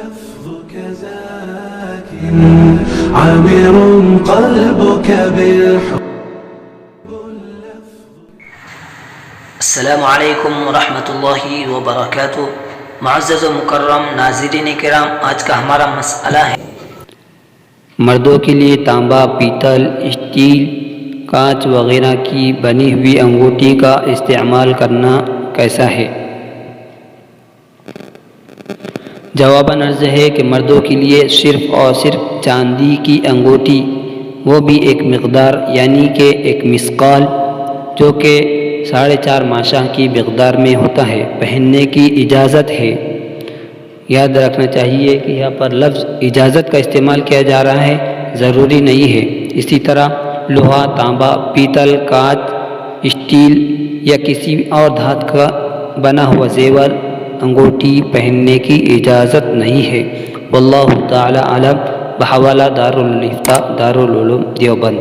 لفظك زاك عامر قلبك بالحب. السلام علیکم ورحمۃ اللہ وبرکاتہ۔ معزز و مکرم ناظرین کرام، آج کا ہمارا مسئلہ ہے مردوں کے لیے تانبا، پیتل، اسٹیل، کانچ وغیرہ کی بنی ہوئی انگوٹھی کا استعمال کرنا کیسا ہے؟ جواباً عرض ہے کہ مردوں کے لیے صرف اور صرف چاندی کی انگوٹھی، وہ بھی ایک مقدار یعنی کہ ایک مثقال، جو کہ 4.5 ماشاء کی مقدار میں ہوتا ہے، پہننے کی اجازت ہے۔ یاد رکھنا چاہیے کہ یہاں پر لفظ اجازت کا استعمال کیا جا رہا ہے، ضروری نہیں ہے۔ اسی طرح لوہا، تانبا، پیتل، کانچ، اسٹیل یا کسی اور دھات کا بنا ہوا زیور انگوٹھی پہننے کی اجازت نہیں ہے۔ واللہ تعالی اعلم۔ بحوالہ دارالفتاء، دارالعلوم دیوبند۔